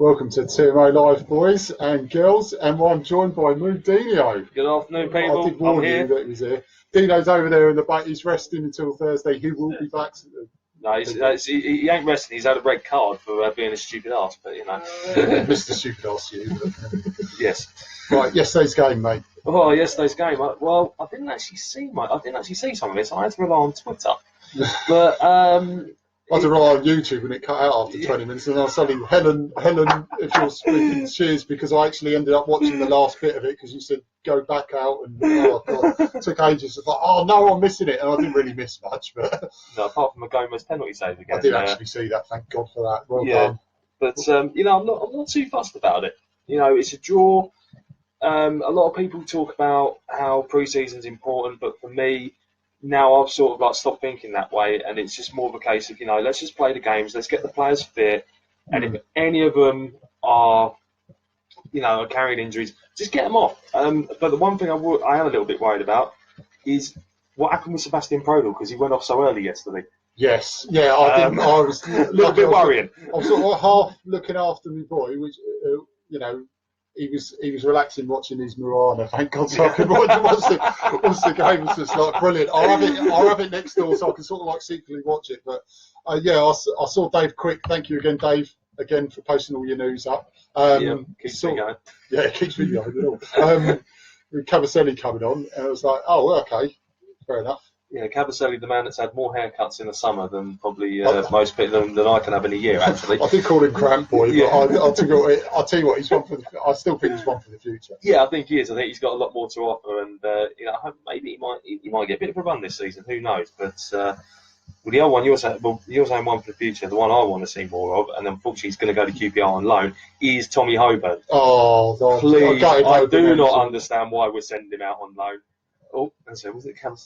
Welcome to TMA Live, boys and girls, and I'm joined by Dino. Good afternoon, people. I did warn you that he was here. Dino's over there in the back. He's resting until Thursday. He will be back. No, he ain't resting. He's had a red card for being a stupid arse, but you know. Mr. Stupid Arse, you. Yes. Right, yesterday's game, mate. Oh, yesterday's game. Well, I didn't actually see some of this. I had to rely on Twitter, but I had to rely on YouTube when it cut out after 20 minutes, and I was telling Helen, if you're speaking, cheers, because I actually ended up watching the last bit of it because you said go back out, and oh god, it took ages. It's like, oh no, I'm missing it, and I didn't really miss much, but no, apart from a Gomez penalty save again. I did actually see that. Thank God for that. Well done. But you know, I'm not too fussed about it. You know, it's a draw. A lot of people talk about how pre-season's important, but for me, now I've sort of like stopped thinking that way, and it's just more of a case of, you know, let's just play the games, let's get the players fit, and if any of them are, you know, are carrying injuries, just get them off. But the one thing I am a little bit worried about is what happened with Sebastian Prodl, because he went off so early yesterday. Yes, yeah, I was a little bit worrying. I was sort of half looking after my boy, which you know. He was relaxing watching his Moana. Thank God, so I could watch the game. Was just like brilliant. I'll have it next door so I can sort of like secretly watch it. But yeah, I saw Dave Quick. Thank you again, Dave, again for posting all your news up. Keeps me going. Yeah, it keeps me going. With Cavaselli coming on, and I was like, oh, okay, fair enough. Yeah, Cavaselli, the man that's had more haircuts in the summer than probably most people than I can have in a year, actually. I did call him Cramp Boy, but I'll tell you what, he's one for I still think he's one for the future. Yeah, I think he is. I think he's got a lot more to offer, and you know, I hope maybe he might get a bit of a run this season. Who knows? But well, the other one you're saying one for the future. The one I want to see more of, and unfortunately he's going to go to QPR on loan, is Tommy Hoban. Oh, God. Please! I do not understand why we're sending him out on loan. Oh, and so was it Callum?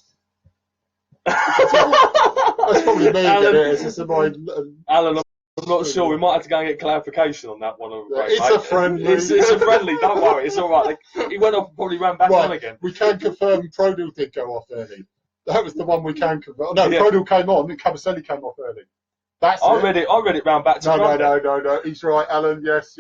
That's probably me. Alan, I'm not sure. We might have to go and get clarification on that one. It's a friendly. It's a friendly. Don't worry. It's all right. He went off and probably ran back on again. We can confirm Prodl did go off early. That was the one we can confirm. No, Prodl came on and Cavaselli came off early. I read it round back to No. He's right, Alan. Yes.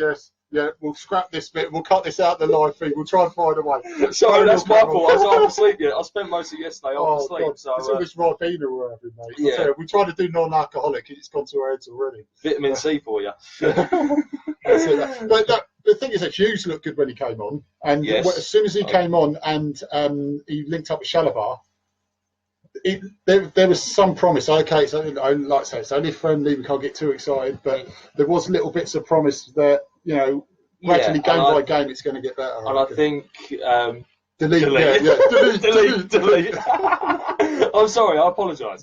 Yeah, we'll scrap this bit. We'll cut this out the live feed. We'll try and find a way. Sorry, that's my fault. I was half asleep yet. I spent most of yesterday half asleep. God. So, it's all this Ribena we're having, mate. Yeah. We tried to do non-alcoholic and it's gone to our heads already. Vitamin C for you. But the thing is that Hughes looked good when he came on. And as soon as he came on and he linked up with Shalabar, there was some promise. Okay, so I like to say it's only friendly. We can't get too excited, but there was little bits of promise that, you know, gradually game by game it's going to get better. And I think delete. I'm sorry. I apologise.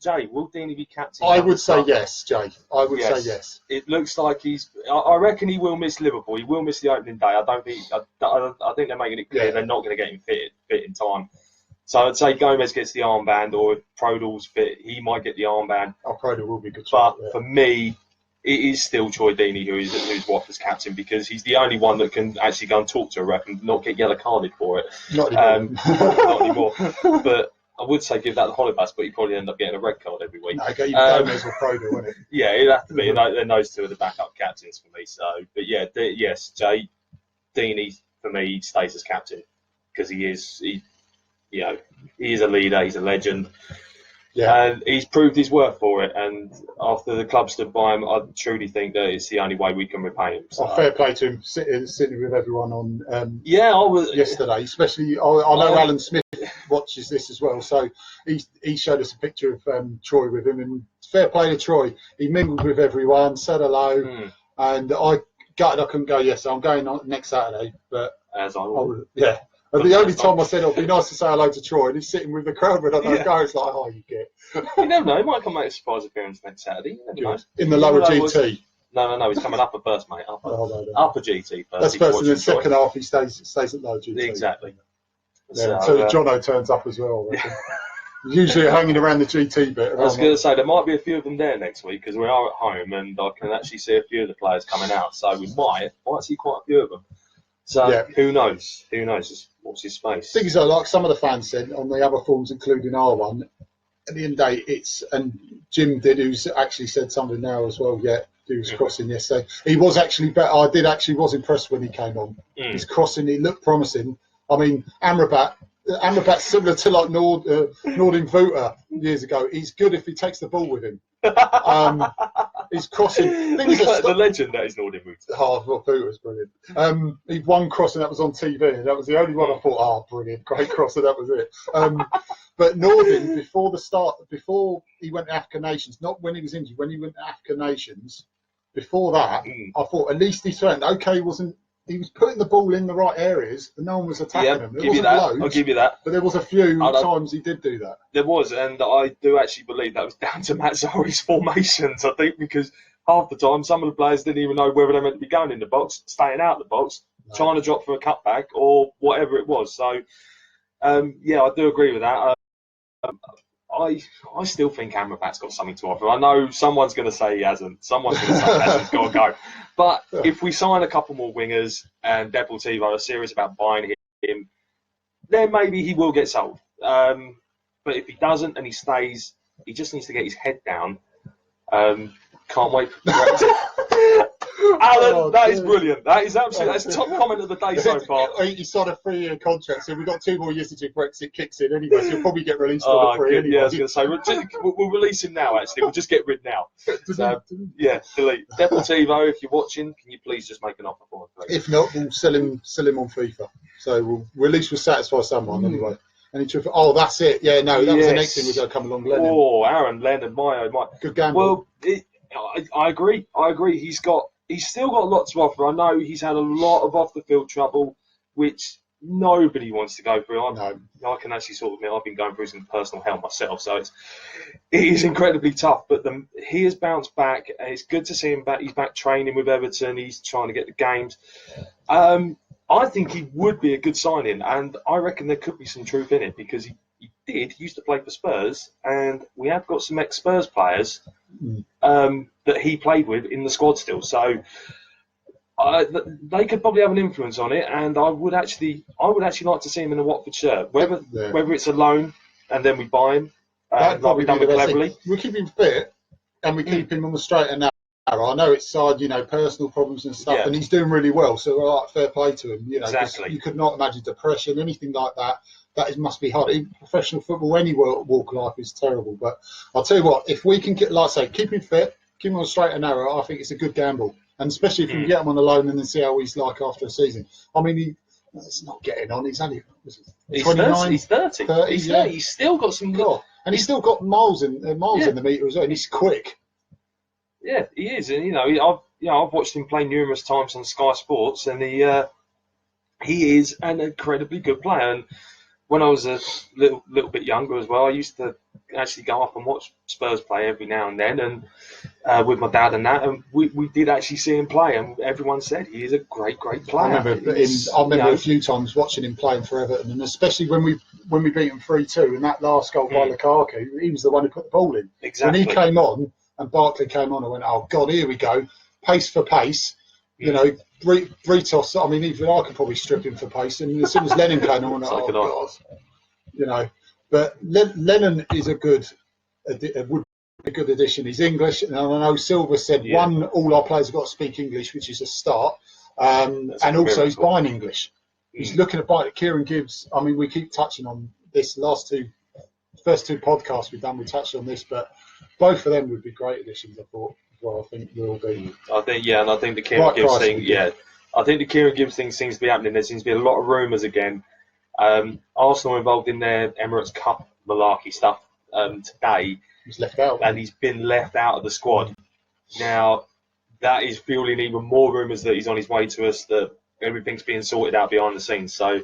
Jay, will Deeney be captain? I would say yes, Jay. I would say yes. It looks like I reckon he will miss Liverpool. He will miss the opening day. I think they're making it clear they're not going to get him fit in time. So I'd say Gomez gets the armband, or if Prodl's fit, he might get the armband. Oh, Prodl will be good. But for me, it is still Troy Deeney who's Watford's captain, because he's the only one that can actually go and talk to a ref and not get yellow carded for it. Not anymore. Not anymore. But I would say give that the Holibas, but he'd probably end up getting a red card every week. No, get you Gomez or Prodl, wouldn't it? Yeah, it'd have to be. And those two are the backup captains for me. So, but yeah, yes, Jay Deeney for me stays as captain because he is a leader. He's a legend. Yeah. And he's proved his worth for it. And after the club stood by him, I truly think that it's the only way we can repay him. So. Fair play to him, sitting with everyone on yesterday. Especially, I know Alan Smith watches this as well. So he showed us a picture of Troy with him. And fair play to Troy. He mingled with everyone, said hello. And I couldn't go, yes, I'm going on next Saturday. But as I would. Yeah. And the only time I said it'd be nice to say hello to Troy, and he's sitting with the crowd, but I don't go. It's like, oh, you get. You never know. He might come make a surprise appearance next Saturday. In the lower GT. No. He's coming upper first, mate. Upper GT first. That's first, and then second half he stays at lower GT. Exactly. Yeah, so Jono turns up as well. Usually hanging around the GT bit. I was going to say there might be a few of them there next week because we are at home, and I can actually see a few of the players coming out. So we might see quite a few of them. So who knows? Who knows? What's his space? Things are like some of the fans said on the other forums, including our one. at the end of the day, and Jim did, who's actually said something now as well. Yeah, he was crossing yesterday. He was actually better. I was impressed when he came on. His crossing, he looked promising. I mean, Amrabat's similar to like Nordin Vuta years ago. He's good if he takes the ball with him. He's crossing. The legend that is Nordin Vuta. Vuta was brilliant. He one cross and that was on TV. And that was the only one I thought, brilliant, great cross, and that was it. But Nordin, before he went to African Nations, not when he was injured, when he went to African Nations, before that, I thought at least he threatened. Okay, he was putting the ball in the right areas, and no one was attacking him. I'll give you that. But there was a few times he did do that. There was, and I do actually believe that was down to Matt Zari's formations, I think, because half the time some of the players didn't even know whether they meant to be going in the box, staying out of the box, trying to drop for a cutback, or whatever it was. So, I do agree with that. I still think Amrabat's got something to offer. I know someone's going to say he hasn't. Someone's going to say he hasn't. Got to go. But if we sign a couple more wingers and Deportivo are serious about buying him, then maybe he will get sold. But if he doesn't and he stays, he just needs to get his head down. Can't wait for Brexit. Alan, that is brilliant. That is absolutely, that's the top comment of the day so far. He signed a 3-year contract, so we've got 2 more years until Brexit kicks in anyway, so he'll probably get released on the 3 anyway. Yeah, I was going to say, we'll release him now, actually. We'll just get rid now. So, delete. Deportivo, if you're watching, can you please just make an offer for him, please? If not, we'll sell him on FIFA. So at least we'll satisfy someone anyway. That's it. Yeah, no, that was the next thing was going to come along. Landon. Aaron, Landon, my. Good gamble. Well, I agree. He's still got a lot to offer. I know he's had a lot of off-the-field trouble, which nobody wants to go through. I can actually sort of admit I've been going through some personal hell myself, so it is incredibly tough. But he has bounced back. It's good to see him back. He's back training with Everton. He's trying to get the games. I think he would be a good signing, and I reckon there could be some truth in it because he used to play for Spurs, and we have got some ex-Spurs players that he played with in the squad still. So they could probably have an influence on it, and I would actually like to see him in a Watford shirt, whether it's a loan and then we buy him, like we've done with Cleverly. We keep him fit, and we keep him on the straight and narrow. I know it's side, personal problems and stuff, and he's doing really well. So fair play to him. Exactly. You could not imagine depression, anything like that. Must be hard. In professional football, any walk of life is terrible. But I'll tell you what, if we can get, like I say, keep him fit, keep him on straight and narrow, I think it's a good gamble. And especially if you can get him on a loan and then see how he's like after a season. I mean, it's not getting on. He's only 29. He's 30. 30 he's 30. He's still got some. And he's still got miles in the meter as well. And he's quick. Yeah, he is. And I've watched him play numerous times on Sky Sports, and he is an incredibly good player. And when I was a little bit younger as well, I used to actually go up and watch Spurs play every now and then, and with my dad and that, and we did actually see him play, and everyone said he is a great player. I remember a few times watching him playing for Everton, and especially when we beat him 3-2, and that last goal by Lukaku, he was the one who put the ball in. Exactly. When he came on and Barkley came on, I went, oh God, here we go, pace for pace. Britos, I mean, even I could probably strip him for pace. And as soon as Lennon came on, God. But Lennon is would be a good addition. He's English, and I know Silver said all our players have got to speak English, which is a start. And also he's buying English. He's looking at buying Kieran Gibbs. I mean, we keep touching on this first two podcasts we've done. We touched on this, but both of them would be great additions, I thought. Well, I think will be. I think the Kieran Gibbs thing. Yeah, I think the Kieran Gibbs thing seems to be happening. There seems to be a lot of rumours again. Arsenal involved in their Emirates Cup malarkey stuff today. He's left out, and he's been left out of the squad. Now that is fueling even more rumours that he's on his way to us. That everything's being sorted out behind the scenes. So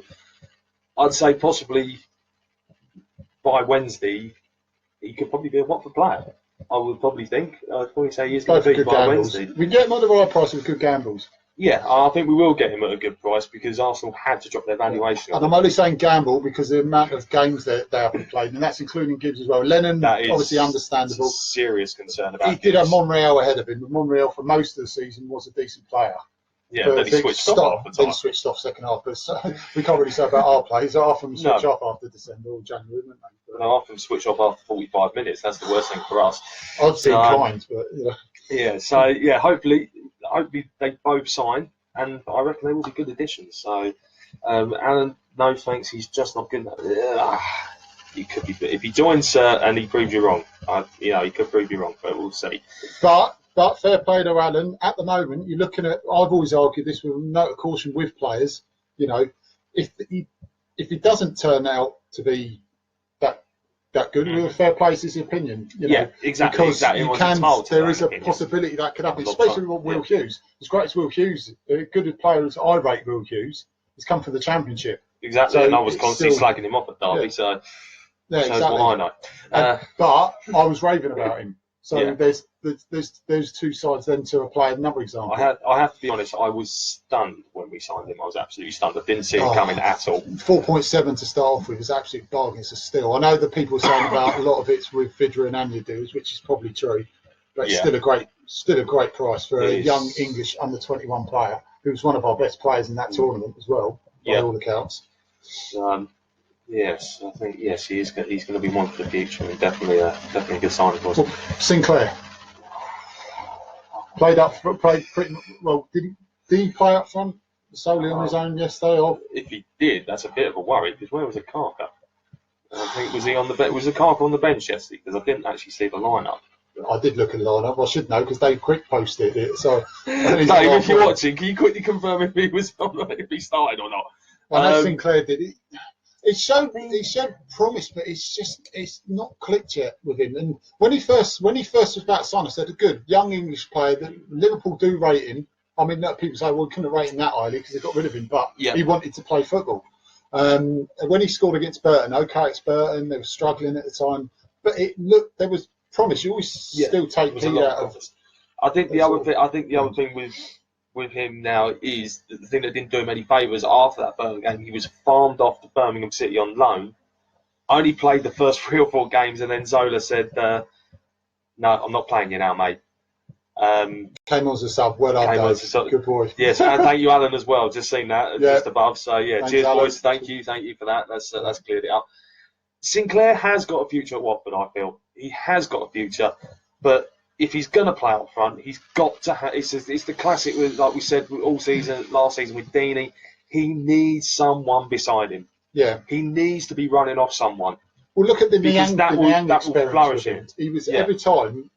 I'd say possibly by Wednesday he could probably be a Watford player. I would probably think. I'd probably say he's going to be by Wednesday. We get him at the right price with good gambles. Yeah, I think we will get him at a good price because Arsenal had to drop their valuation. And I'm only saying gamble because the amount of games that they haven't played, and that's including Gibbs as well. Lennon, obviously understandable. Serious concern about. He did have Monreal ahead of him, but Monreal for most of the season was a decent player. Yeah, but he switched off. Then he switched off second half. But we can't really say about our players. Half of them switch off after December or January, wouldn't they? I can switch off after 45 minutes. That's the worst thing for us. I'd be inclined, but yeah. So yeah, hopefully they both sign, and I reckon they will be good additions. So Alan, no thanks, he's just not good enough. He could be, if he joins and he proves you wrong. He could prove you wrong, but we'll see. But fair play to Alan. At the moment, you're looking at. I've always argued this with a note of caution with players. You know, if he doesn't turn out to be that good, with a fair play is his opinion. You know, exactly. Because there is a possibility that could happen, especially with Will Hughes. As great as Will Hughes, a good player as I rate Will Hughes, he's come from the Championship. Exactly, so and I was constantly slagging him off at Derby, so exactly. What I know. But I was raving about him. So there's two sides then to a player. Another example. I have to be honest. I was stunned when we signed him. I was absolutely stunned. I didn't see him coming at all. 4.7 to start off with is absolute bargain. It's a steal. I know that people are saying about a lot of it's with Vidra and Anya deals, which is probably true, but it's still a great price for a young English under 21 player who was one of our best players in that tournament as well, by all accounts. Yes, I think he's going to be one for the future. I mean, definitely a good signing for us. Well, Sinclair played pretty well. Did he play up front solely on his own yesterday? Or? If he did, that's a bit of a worry because where was the Carker? I think was he on the was the Carker on the bench yesterday? Because I didn't actually see the lineup. I did look at the lineup. I should know because Dave Quick posted it. So, Dave, if you're watching, can you quickly confirm if he was if he started or not? I know Sinclair did. It showed promise, but it's not clicked yet with him. And when he first was about to sign, I said, a good young English player that Liverpool do rate him. I mean, people say, well, we couldn't rate him that highly because they got rid of him, but he wanted to play football. When he scored against Burton, it's Burton. They were struggling at the time, but there was promise. You always still take Pete out of. I think the other thing with him now is the thing that didn't do him any favours after that Birmingham game. He was farmed off to Birmingham City on loan. Only played the first 3 or 4 games, and then Zola said, "No, I'm not playing you now, mate." Came on as a sub. Well done, good boy. Yes, and thank you, Alan, as well. Just seen that just above. So thanks, cheers, Alan. boys. Thank you for that. That's cleared it up. Sinclair has got a future at Watford. I feel he has got a future, but if he's going to play up front, he's got to have. It's the classic, like we said last season with Deeney. He needs someone beside him. Yeah, he needs to be running off someone. Well, look at the Niang flourish him. He was every time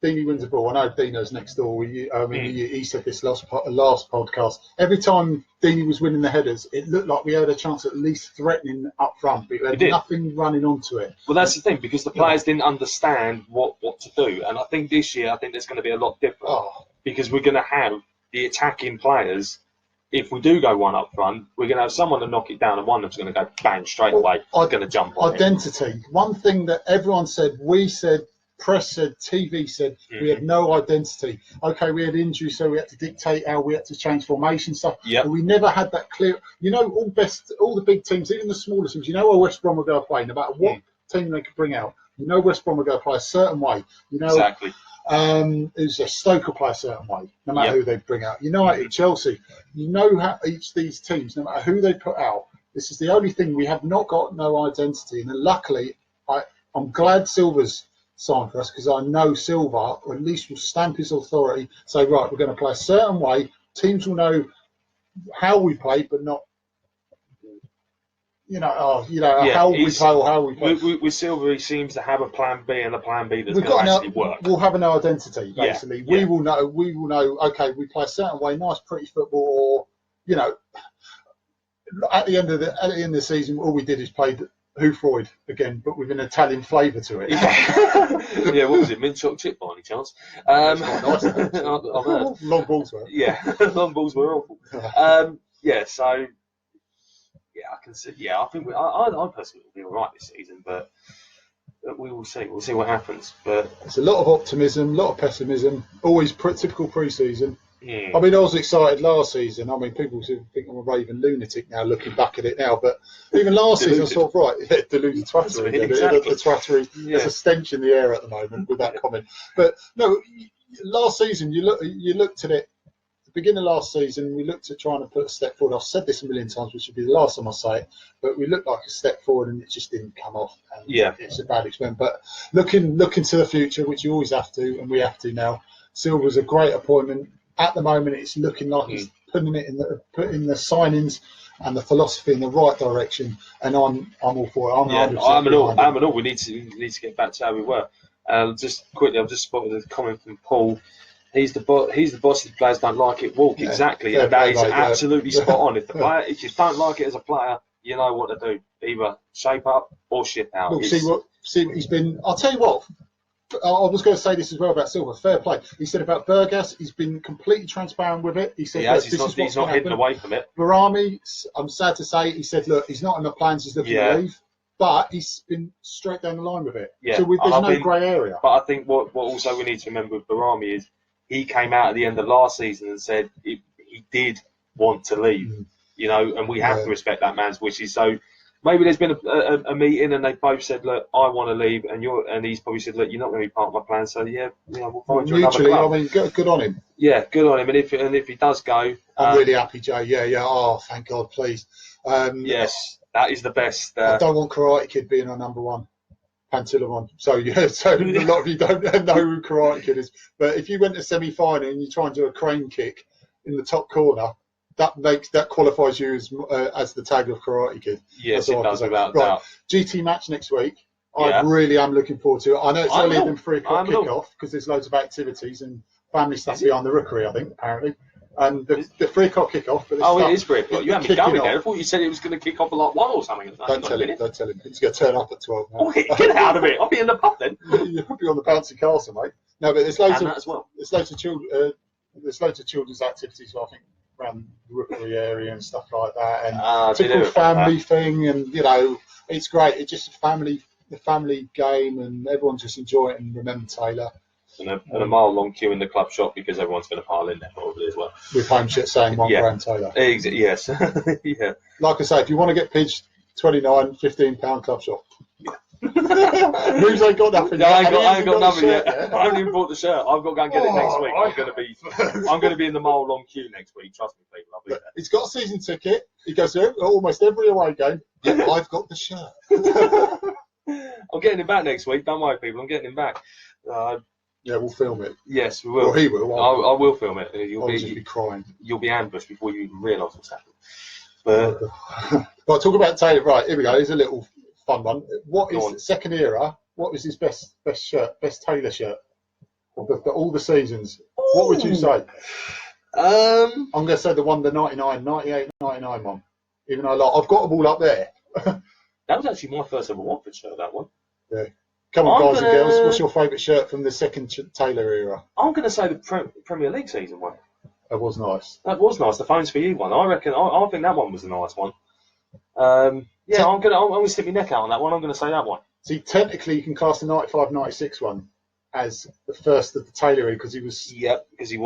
Deeney wins a ball. I know Dino's next door. He said this last podcast. Every time Deeney was winning the headers, it looked like we had a chance at least threatening up front, but we had nothing running onto it. Well, that's the thing, because the players didn't understand what to do. And I think this year, there's going to be a lot different because we're going to have the attacking players. If we do go one up front, we're going to have someone to knock it down, and one of them's going to go bang straight away. Going to jump on identity. One thing that everyone said, we said, press said, TV said, we had no identity. Okay, we had injuries, so we had to dictate how we had to change formation stuff. But we never had that clear. You know, all the big teams, even the smaller teams, you know where West Brom will go play, no matter what team they could bring out. You know West Brom will go play a certain way. You know, exactly. It was a Stoke will play a certain way, no matter who they bring out. You know, at Chelsea, you know how each of these teams, no matter who they put out, this is the only thing we have not got no identity. And luckily, I'm glad Silva's signed for us because I know Silva, or at least will stamp his authority, say, right, we're going to play a certain way. Teams will know how we play, but not, how we play or how we play. With Silva, he seems to have a plan B and a plan B that's going to actually work. We'll have an identity, basically. We will know, okay, we play a certain way, nice, pretty football, or, at the end of the season, all we did is play Who Freud again, but with an Italian flavour to it. What was it? Mint chocolate chip by any chance? It's quite nice. I've heard. Long balls were. Long balls were awful. I can see. I think I personally will be all right this season, but we will see. We'll see what happens. But it's a lot of optimism, a lot of pessimism. Always typical pre-season. I mean, I was excited last season. I mean, people think I'm a raving lunatic now, looking back at it now. But even last season, I thought, deluded twattery. Exactly. The twattery, there's a stench in the air at the moment with that comment. But no, last season, you looked at it. beginning of last season, we looked at trying to put a step forward. I've said this a million times, which would be the last time I say it, but we looked like a step forward and it just didn't come off. And it's a bad experiment. But looking to the future, which you always have to, and we have to now, Silver's a great appointment. At the moment, it's looking like he's putting the signings and the philosophy in the right direction, and I'm all for it. I'm an all. We need to get back to how we were. Just quickly, I've just spotted a comment from Paul. He's the boss. If the players don't like it, walk. Exactly, and that is absolutely spot on. If you don't like it as a player, you know what to do. Either shape up or shit out. Look, see what he's been. I'll tell you what. I was going to say this as well about Silver. Fair play. He said about Burgas, he's been completely transparent with it. He said he's not hidden away from it. Barami, I'm sad to say, he said, look, he's not in the plans. He's looking to leave, but he's been straight down the line with it. Yeah. So there's no grey area. But I think what also we need to remember with Barami is he came out at the end of last season and said he did want to leave. You know, and we have to respect that man's wishes. So. Maybe there's been a meeting and they both said, "Look, I want to leave," and he's probably said, "Look, you're not going to be part of my plan." So we'll find you another club. I mean, good on him. Yeah, good on him. And if he does go, I'm really happy, Jay. Yeah. Oh, thank God, please. Yes, that is the best. I don't want Karate Kid being our number one. Pantilimon. So a lot of you don't know who Karate Kid is. But if you went to semi-final and you try and do a crane kick in the top corner. That qualifies you as the tag of Karate Kid. Yes, it does without doubt. GT match next week. I really am looking forward to it. I know it's only the 3 o'clock kickoff because there's loads of activities and family stuff behind the rookery, I think, apparently. And the 3 o'clock kickoff. But it is 3 o'clock. You haven't going there. I thought you said it was going to kick off at like 1 or something. Don't tell him. He's going to turn up at 12. Oh, get out of it. I'll be in the pub then. You'll be on the bouncy castle, mate. No, but there's loads of children's activities, I think, around the rookery area and stuff like that, and typical family thing, and it's great. It's just the family game, and everyone just enjoy it and remember Taylor. And a mile-long queue in the club shop because everyone's going to pile in there probably as well. With home shit saying one grand Taylor. Yes. Yeah. Like I say, if you want to get Pidge, £29, £15 club shop. Moobs ain't got nothing. No, I ain't got nothing yet. I haven't even bought the shirt. I've got to go and get it next week. I'm going to be in the mile-long queue next week. Trust me, people. I'll be there. He's got a season ticket. He goes to almost every away game. Yeah, I've got the shirt. I'm getting him back next week. Don't worry, people. I'm getting him back. Yeah, we'll film it. Yes, we will. Or he will. I will film it. You'll be crying. You'll be ambushed before you even realise what's happened. But talk about Taylor. Right, here we go. Here's a little fun one. What is the second era? What was his best shirt, best Taylor shirt of all the seasons? Ooh. What would you say? I'm going to say the 98, 99 one. Even though I've got them all up there. That was actually my first ever Watford shirt, that one. Yeah. Come on, guys and girls. What's your favourite shirt from the second Taylor era? I'm going to say the Premier League season one. That was nice. That was nice. The Phones for You one. I reckon. I think that one was a nice one. I'm gonna stick my neck out on that one. I'm gonna say that one. See, technically, you can class the 95-96 one as the first of the Taylor era because he was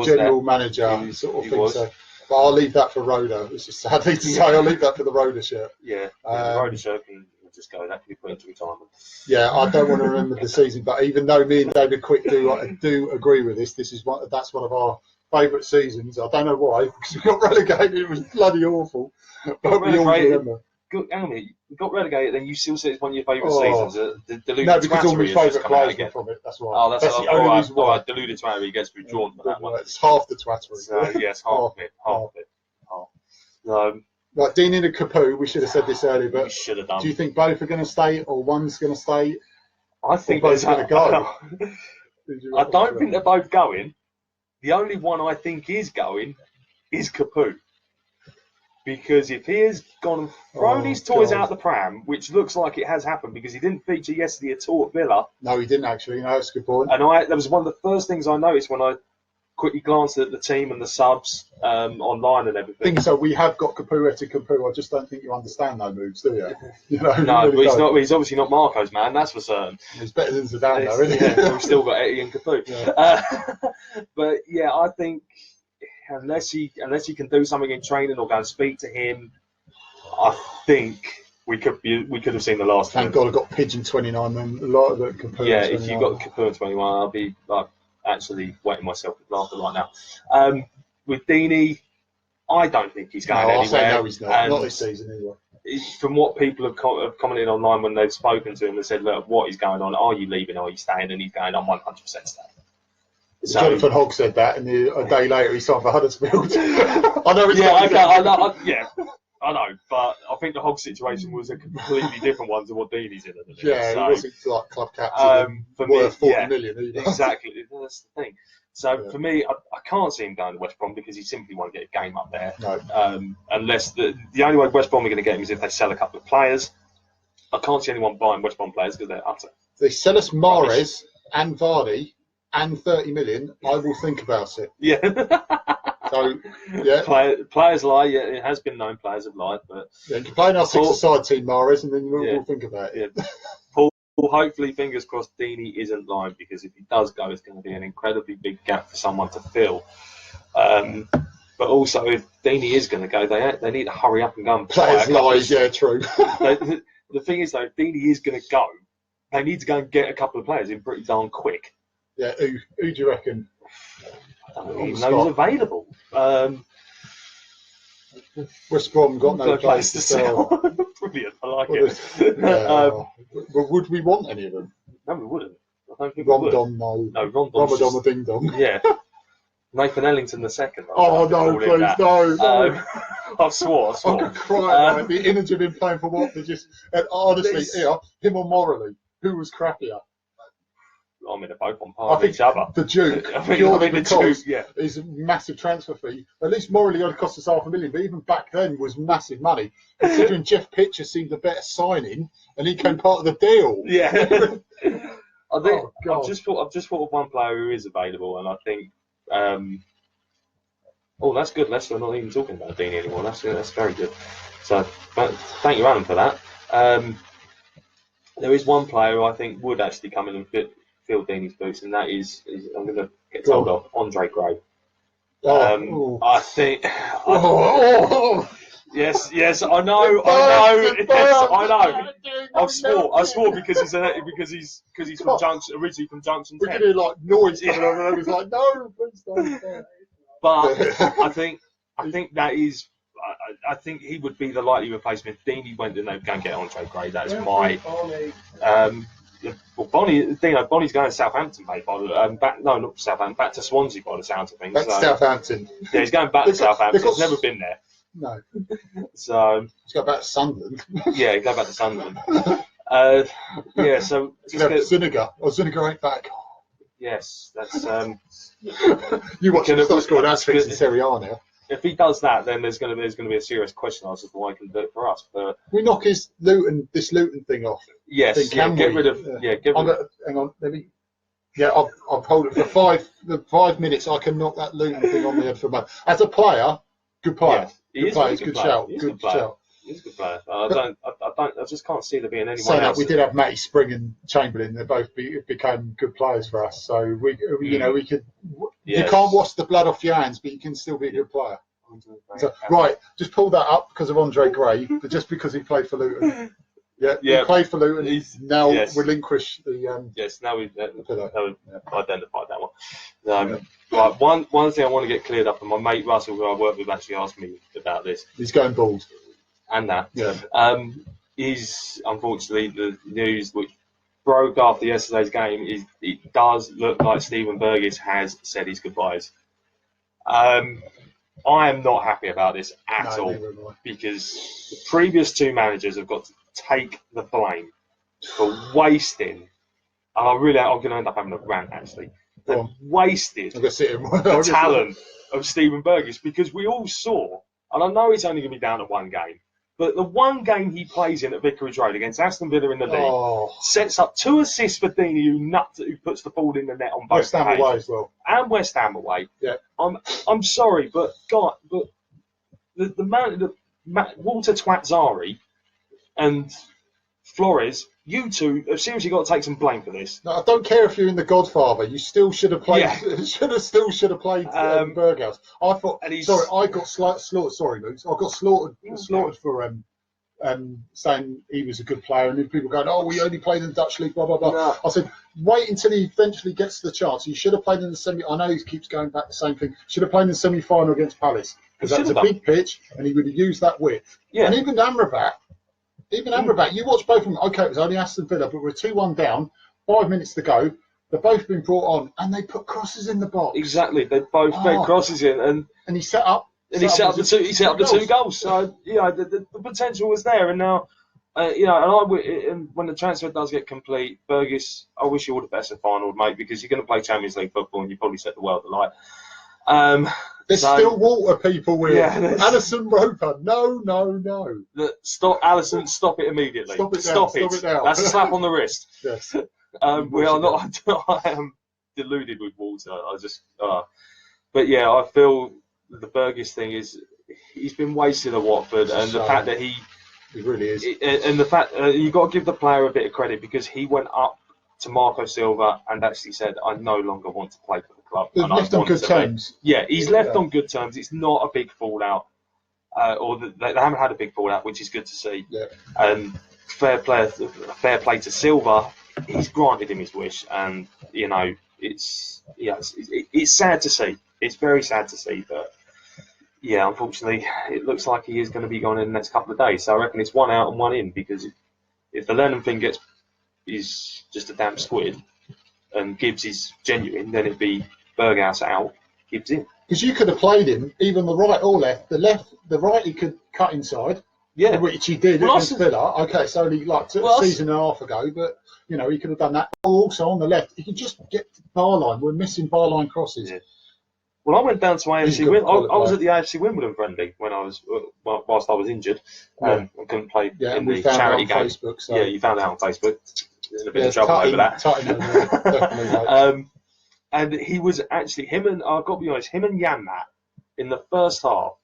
general manager sort of thing. So, but I'll leave that for Rhoda. It's just sadly to say, I'll leave that for the Rhoda shirt. Yeah, the Rhoda shirt can just go. That can be put into retirement. Yeah, I don't want to remember the season, but even though me and David Quick do agree with this, that's one of our favourite seasons. I don't know why, because we got relegated. It was bloody awful. But we all remember. We got relegated, then you still say it's one of your favourite seasons. No, because all my favourite players were from it. That's why. Oh, that's the only reason why. Deluded Twattery gets withdrawn for that one. It's half the Twattery. So, yes, half of it. Right, Dean and Capu, we should have said this earlier, but we should have done. Do you think both are going to stay or one's going to stay? I think both are going to go. I don't think they're both going. The only one I think is going is Capu. Because if he has gone and thrown his toys out the pram, which looks like it has happened because he didn't feature yesterday at all at Villa. No, he didn't actually. No, that's a good point. And that was one of the first things I noticed when I quickly glanced at the team and the subs online and everything. I think so. We have got Capu to Capu. I just don't think you understand those moves, do you? No, really but he's obviously not Marco's man. That's for certain. He's better than Zidane, though, isn't he? Yeah, we've still got Eddie and Capu. Yeah. But yeah, I think unless he can do something in training or go and speak to him, I think we could have seen the last. Thank God I got Pidge and 29 then. A lot of it Capu. Yeah, if you got Capu and 21, I'll be actually wetting myself with laughter right now. with Deeney, I don't think he's going anywhere. I say no, he's not. Not this season anyway. From what people have commented online when they've spoken to him, they said, "Look, what is going on? Are you leaving? Or are you staying?" And he's going, "I'm 100% staying." So, Jonathan Hogg said that, and a day later he signed for Huddersfield. I know. I know, but I think the Hogg situation was a completely different one to what Deeney's in. Yeah, he wasn't like club captain. For worth me, 40 million either. Exactly. That's the thing. So for me, I can't see him going to West Brom because he simply won't get a game up there. No. Unless the only way West Brom are going to get him is if they sell a couple of players. I can't see anyone buying West Brom players because they're utter. If they sell us Mahrez and Vardy and 30 million, I will think about it. Yeah. So, yeah. Players lie. Yeah, it has been known players have lied, but yeah, you can play in our six-a-side team, Mahrez, and then we'll think about it. Yeah. Paul, hopefully, fingers crossed, Deeney isn't lying, because if he does go, it's going to be an incredibly big gap for someone to fill. But also, if Deeney is going to go, they need to hurry up and go and players lies. Yeah, true. The thing is, though, if Deeney is going to go, they need to go and get a couple of players in pretty darn quick. Yeah, who do you reckon? I don't even know he's available. West Brom got no place to sell. Brilliant, I like it. But would we want any of them? No, we wouldn't. I don't think we would. No. Ramadan a ding dong. Yeah. Nathan Ellington II. Oh no, please no. I swore. I could cry. The image of him playing for Watford honestly, him or Morley, who was crappier? I mean, they're both on par with each other. The Duke, his massive transfer fee. At least Morley only cost us $500,000, but even back then was massive money. Considering Jeff Pitcher seemed a better signing, and he came part of the deal. Yeah. I think I've just thought of one player who is available, and I think. That's good. We're not even talking about Deeney anymore. That's very good. So thank you, Alan, for that. There is one player who I think would actually come in and fill Deeney's boots, and that is I'm going to get told off, Andre Gray. I think. Yes, I know. I swore because he's from Junction, originally from Junction 10. We could hear like noise coming over, and I was like, no, please don't. But I think that is. I think he would be the likely replacement if Deeney went and they'd go and get Andre Gray. That's my. Bonnie's going to Southampton, mate. Not Southampton, back to Swansea by the sounds of things. Back to Southampton. Yeah, he's going back to Southampton. He's never been there. No. So he's going back to Sunderland. Yeah, he's going back to Sunderland. So Zuniga ain't back. Yes, that's. You watch the score that's fixed in Serie A now. If he does that, then there's going to be a serious question as to why he can do it for us. But we knock this Luton thing off. Yes, get rid of. Hang on, let me. Yeah, I'll hold it for 5 minutes. I can knock that Luton thing on the head for a moment. As a player, good player. Good shout. Good shout. He's a good player. I just can't see there being anyone else. We did have Matty Spring and Chamberlain. They both became good players for us. So we could. You can't wash the blood off your hands, but you can still be a good player. So, right, just pull that up because of Andre Gray, but just because he played for Luton. He played for Luton. He's now relinquished the. Now we've identified that one. Right, one thing I want to get cleared up, and my mate Russell, who I work with, actually asked me about this. He's going bald. And that. Is unfortunately the news which broke after yesterday's game is it does look like Steven Burgess has said his goodbyes. I am not happy about this at all because the previous two managers have got to take the blame for wasting. And I'm going to end up having a rant actually. They wasted the talent of Steven Burgess because we all saw, and I know it's only going to be down to one game, but the one game he plays in at Vicarage Road against Aston Villa in the league sets up 2 assists for Deeney, who puts the ball in the net on both West Ham away as well. And West Ham away. Yeah. I'm sorry, but the man, Walter Twatzari and Flores, you two have seriously got to take some blame for this. No, I don't care if you're in The Godfather. You still should have played. Should have played Berghaus. I thought. I got slaughtered. Sorry, Moose. I got slaughtered for saying he was a good player, and then people going, "Oh, we only played in the Dutch league." Blah blah blah. No. I said, wait until he eventually gets the chance. He should have played in the semi. I know he keeps going back the same thing. Should have played in the semi-final against Palace because that was a big pitch, and he would have used that width. Yeah. And even Amrabat, you watch both of them. Okay, it was only Aston Villa, but we're 2-1 down. 5 minutes to go. They've both been brought on, and they put crosses in the box. Exactly, they both made crosses in, and he set up. And he set up the two goals. So the potential was there, and now and when the transfer does get complete, Burgess, I wish you all the best at final, mate, because you're going to play Champions League football, and you probably set the world alight. There's still water, people. With Alison Roper. No. Stop, Alison! Stop it immediately. Stop it now. That's a slap on the wrist. Yes. We are not. I am deluded with water. But yeah, I feel the Burgess thing he's been wasted at Watford, and the fact that he really is, and the fact you've got to give the player a bit of credit because he went up to Marco Silva and actually said, "I no longer want to play for the club." He's left on good terms. Yeah, he's left on good terms. It's not a big fallout, they haven't had a big fallout, which is good to see. Yeah. And fair play to Silva. He's granted him his wish, and it's sad to see. It's very sad to see, but yeah, unfortunately, it looks like he is going to be gone in the next couple of days. So I reckon it's one out and one in, because if the Lennon thing is just a damn squid and Gibbs is genuine, then it'd be Berghaus out, Gibbs in. Because you could have played him even the right or left. The right he could cut inside, which he did against Villa. Okay, it's only like a season and a half ago, but he could have done that. Also on the left, he could just get to bar line. We're missing bar line crosses. Yeah. Well, I went down to AFC Wimbledon. I was at the AFC Wimbledon friendly when I was whilst I was injured. I couldn't play in the charity game. Facebook, so. Yeah, you found out on Facebook. In a bit of trouble over that. Definitely, and he was actually I've got to be honest, him and Yanmat in the first half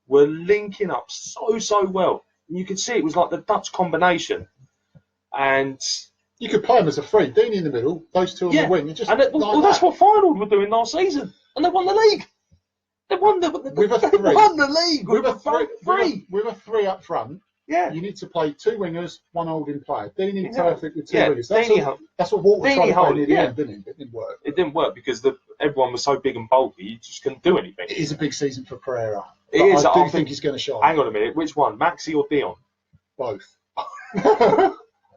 were linking up so well. And you could see it was like the Dutch combination. And you could play them as a free, Deeney in the middle, those two on the wing. That's what Feyenoord were doing last season, and they won the league. They won the league. With a three up front. Yeah, you need to play two wingers, one holding player. Deeney perfect with two wingers. That's what Walter tried to play in the end, didn't it? It didn't work. It didn't work because everyone was so big and bulky, you just couldn't do anything. It is a big season for Pereira. I do think he's going to shine. Hang on a minute, which one, Maxi or Dion? Both.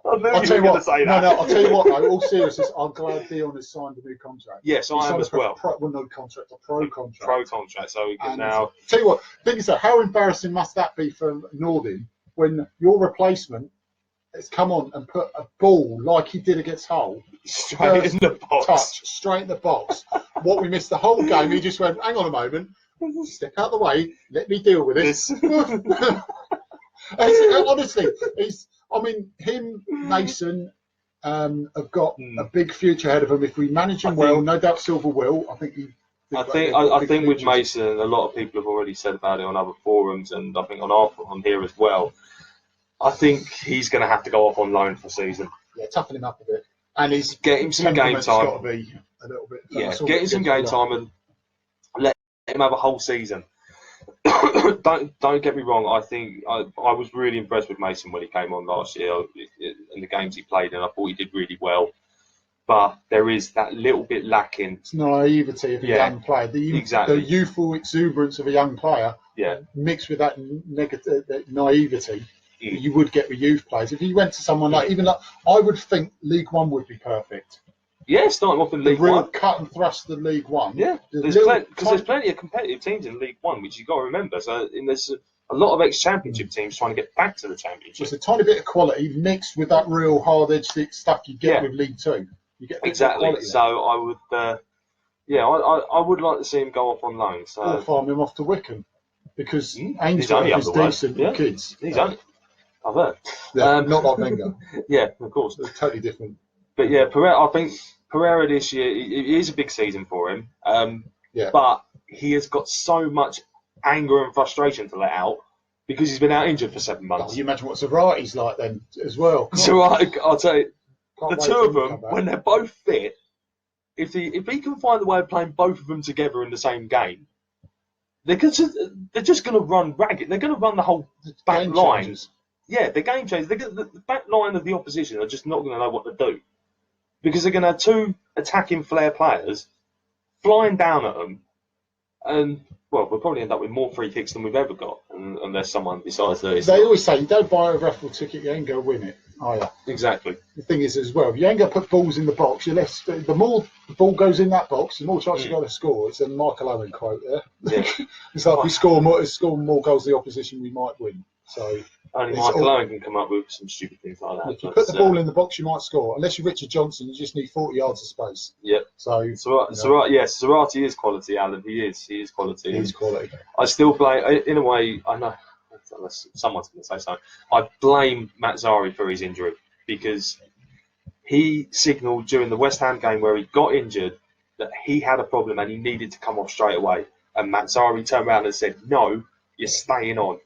I'll tell you what. I'll tell you what. Though, all seriousness, I'm glad Dion has signed a new contract. Yes, I am as well. No contract, a pro contract. Pro contract. So we can now. Tell you what. Think so. How embarrassing must that be for Nordin when your replacement has come on and put a ball like he did against Hull straight in the box. Straight in the box. What we missed the whole game. He just went, hang on a moment. Step out of the way. Let me deal with this. Honestly, him, Mason, have got a big future ahead of them. If we manage him well, no doubt Silver will. I think with Mason, a lot of people have already said about it on other forums, and I think on here as well. I think he's going to have to go off on loan for a season. Yeah, toughen him up a bit, and he's get him some game time. Got to be a little bit. Yeah, get him some game time and let him have a whole season. Don't get me wrong. I think I was really impressed with Mason when he came on last year in the games he played, and I thought he did really well. But there is that little bit lacking. It's naivety of a young player. The youthful exuberance of a young player, mixed with that that naivety that you would get with youth players. If you went to someone I would think League One would be perfect. Yeah, starting off in League One. Real cut and thrust of League One. Yeah, there's plenty of competitive teams in League One, which you've got to remember. So there's a lot of ex-championship teams trying to get back to the championship. It's a tiny bit of quality mixed with that real hard-edged stuff you get with League Two. You get exactly. So I would, I would like to see him go off on loan. So or farm him off to Wickham because Ainsworth is decent with kids. He's only. I've heard. Yeah, not like Wenger. Yeah, of course. They're totally different. But yeah, I think Pereira this year, it is a big season for him. But he has got so much anger and frustration to let out because he's been out injured for 7 months. You imagine what Zarati's like then as well. So I'll tell you, the two of them, when they're both fit, if he can find a way of playing both of them together in the same game, they're just going to run ragged. They're going to run the whole back line Yeah, the game changers. The back line of the opposition are just not going to know what to do because they're going to have two attacking flair players flying down at them, and well, we'll probably end up with more free kicks than we've ever got, unless someone decides that. They always say you don't buy a raffle ticket, you ain't going to win it. Oh yeah, exactly. The thing is as well, if you ain't going to put balls in the box, you're less. The more the ball goes in that box, the more chance you got to score. It's a Michael Owen quote there. Yeah. It's like if we score more goals than the opposition, we might win. So only Michael Owen can come up with some stupid things like that. If you put the ball in the box, you might score. Unless you're Richard Johnson, you just need 40 yards of space. Yep. Zarate is quality, Alan. He is quality. He is quality. I still blame, in a way, I know, unless someone's going to say something, I blame Matt Zari for his injury because he signalled during the West Ham game where he got injured that he had a problem and he needed to come off straight away. And Matt Zari turned around and said, "No, you're staying on."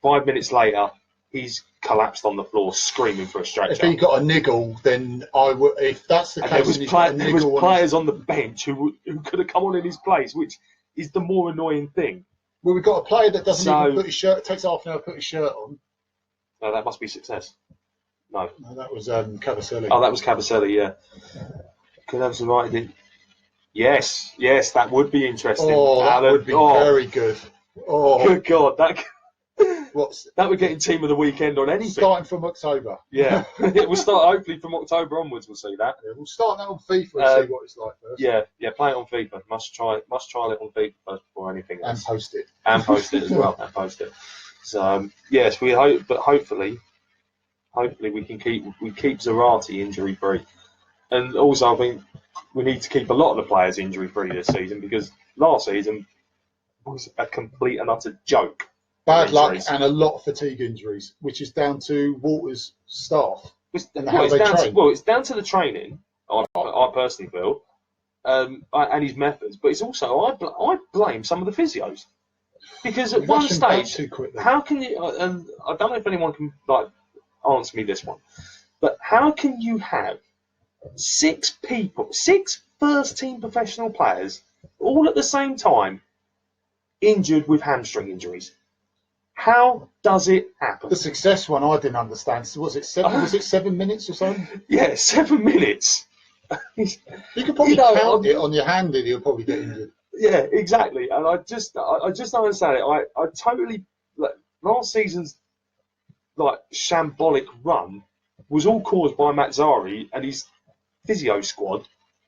5 minutes later, he's collapsed on the floor, screaming for a stretcher. If he got a niggle, then I would. If that's the case, there was players on the bench who could have come on in his place, which is the more annoying thing. Well, we've got a player that doesn't even put his shirt. Takes half an hour to put his shirt on. No, that must be Success. No, that was Cavaselli. Oh, that was Cavaselli. Yeah. Could have some right. Yes, that would be interesting. Oh, that would be very good. Oh, good God, that would get in team of the weekend on anything. Starting from October. Yeah, we'll start hopefully from October onwards. We'll see that. Yeah, we'll start that on FIFA and see what it's like first. Yeah, play it on FIFA. Must try it on FIFA first before anything else. And post it. And post it as well. And post it. So yes, we hope, but hopefully we can keep Zarate injury free, and also I think we need to keep a lot of the players injury free this season because last season was a complete and utter joke. Bad luck and a lot of fatigue injuries, which is down to Walter's staff it's down to the training. I personally feel, and his methods, but it's also I blame some of the physios because at one stage, how can you? And I don't know if anyone can answer me this one, but how can you have 6 first-team professional players all at the same time injured with hamstring injuries? How does it happen? The Success one I didn't understand. So was it 7 minutes or something? Yeah, 7 minutes. You could probably count it on your hand and you'll probably get injured. Yeah, exactly. And I just don't understand it. I totally last season's shambolic run was all caused by Matt Zari and his physio squad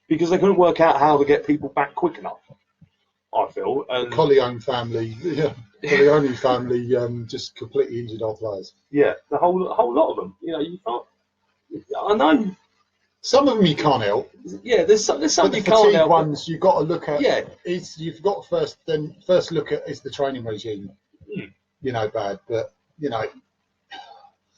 because they couldn't work out how to get people back quick enough. I feel. And the Colleone family, Colleone family just completely injured our players. Yeah, the whole lot of them. You can't. I know. Some of them you can't help. Yeah, there's some you can't help. Ones you've got to look at. Yeah, you've got to first look at is the training regime. Bad, but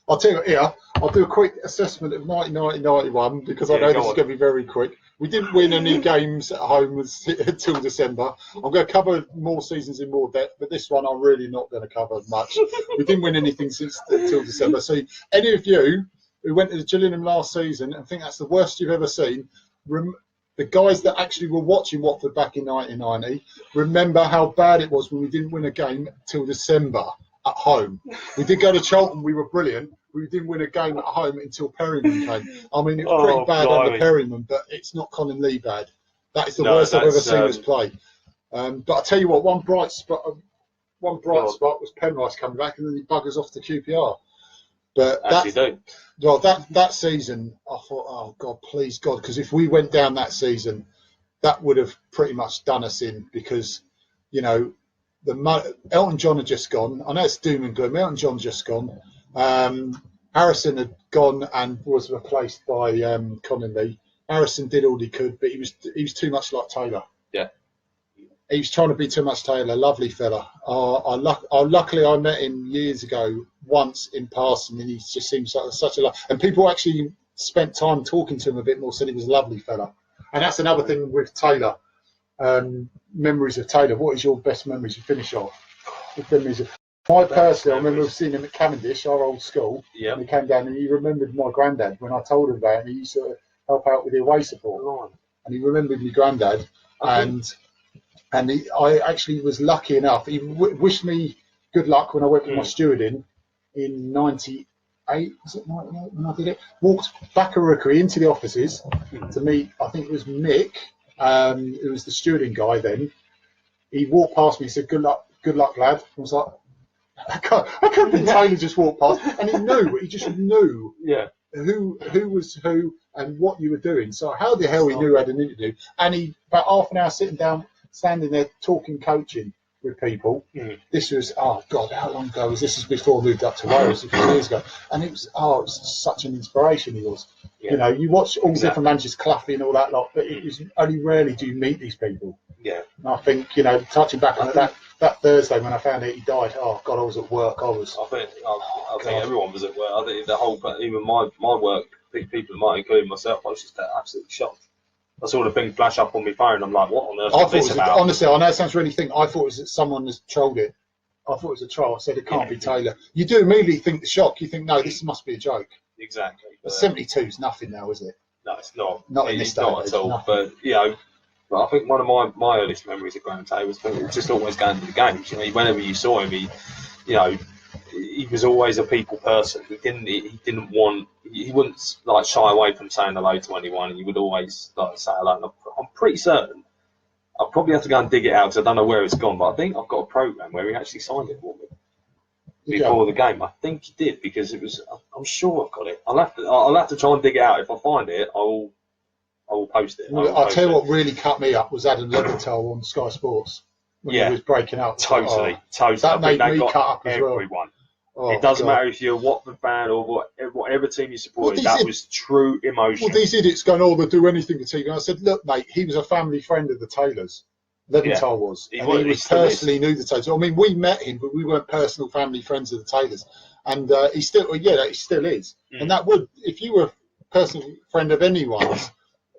I'll tell you. Yeah, I'll do a quick assessment of 1990-91 because I know this is going to be very quick. We didn't win any games at home until December. I'm going to cover more seasons in more depth, but this one I'm really not going to cover much. We didn't win anything until December. So any of you who went to Gillingham last season and think that's the worst you've ever seen, the guys that actually were watching Watford back in 1990, remember how bad it was when we didn't win a game till December at home. We did go to Charlton, we were brilliant. We didn't win a game at home until Perryman came. I mean, it was pretty bad under Perryman, but it's not Colin Lee bad. That is the worst I've ever seen us play. But I'll tell you what, one bright spot was Penrice coming back, and then he buggers off to QPR. But that season, I thought, oh God, please God, because if we went down that season, that would have pretty much done us in because, Elton John had just gone. I know it's doom and gloom. Elton John's just gone. Harrison had gone and was replaced by Colin Lee. Harrison did all he could, but he was too much like Taylor. Yeah, he was trying to be too much Taylor. Lovely fella. Luckily, I met him years ago once in passing, and he just seems like such a. And people actually spent time talking to him a bit more, said he was a lovely fella. And that's another thing with Taylor. Memories of Taylor. What is your best memories to finish off? I personally, I remember seeing him at Cavendish, our old school. Yeah. And he came down and he remembered my granddad when I told him about it. And he used to help out with the away support. Right. And he remembered my granddad. I actually was lucky enough. He wished me good luck when I went with my stewarding in 98. 98, was it 98 when I did it? Walked back a rookery into the offices to meet, I think it was Mick, it was the stewarding guy then. He walked past me and said, good luck, lad. I was like, I can't have been Taylor just walked past. And he just knew who was who and what you were doing. So how the hell he knew I had an interview. And he, about half an hour standing there talking coaching with people. This was, oh God, how long ago was this? This was before I moved up to Wales a few years ago. And it was such an inspiration he was. You know, you watch all different managers, Cloughie and all that lot, but it was only rarely do you meet these people. Yeah. And I think, you know, touching back on that Thursday when I found out he died, oh God, I was at work. I think everyone was at work. I think the whole, even my work, people might include myself, I was just absolutely shocked. I saw the thing flash up on my phone. I'm like, what on earth is this about? Honestly, I know it sounds really thin. I thought it was that someone has trolled it. I thought it was a troll. I said it can't be Taylor. You do immediately think the shock. You think, no, this must be a joke. Exactly. But 72 is nothing now, is it? No, it's not. Not in this day. Not at all. Nothing. But, you know, I think one of my earliest memories of Graham Taylor was just always going to the games. You know, whenever you saw him, he was always a people person. He wouldn't like shy away from saying hello to anyone. He would always like say hello. And I'm pretty certain I'll probably have to go and dig it out because I don't know where it's gone. But I think I've got a program where he actually signed it for me before the game. I think he did because it was. I'm sure I've got it. I'll have to try and dig it out. If I find it, I will post it. I'll tell you what really cut me up was Adam Leventhal on Sky Sports when he was breaking out. Totally. That made me cut up as well. Everyone. It doesn't matter if you're a Watford fan or whatever team you supported. That was true emotion. Well, these idiots going, they'll do anything to TV. And I said, look, mate, he was a family friend of the Taylors. Leventhal was. He personally knew the Taylors. I mean, we met him, but we weren't personal family friends of the Taylors. And he still is. And that would, if you were a personal friend of anyone's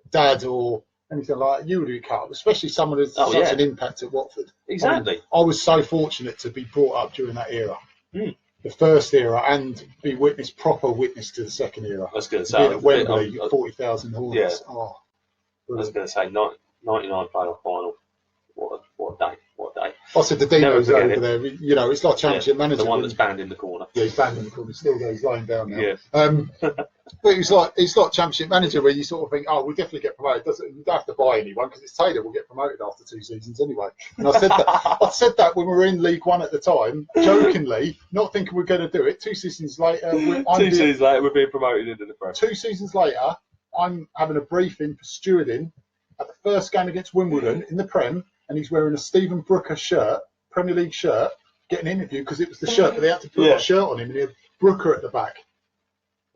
dad or anything like that, you would be cut up, especially someone who's such an impact at Watford. Exactly. I was so fortunate to be brought up during that era. The first era and be proper witness to the second era. I was going to say, at Wembley, 40,000 Hornets. Yeah. I was going to say, 99 playoff final. What a day. I said the Dino's over there. You know, it's like Championship Manager. The one that's banned in the corner. Yeah, he's banned in the corner. He's still there. He's lying down now. Yeah. But it's like Championship Manager where you sort of think, we'll definitely get promoted. You don't have to buy anyone because it's Taylor will get promoted after 2 seasons anyway. And I said that when we were in League One at the time, jokingly, not thinking we're going to do it. 2 seasons later, we're being promoted into the Prem. 2 seasons later, I'm having a briefing for stewarding at the first game against Wimbledon in the Prem, and he's wearing a Stephen Brooker shirt, Premier League shirt, getting an interview because it was the shirt, but they had to put a shirt on him, and he had Brooker at the back.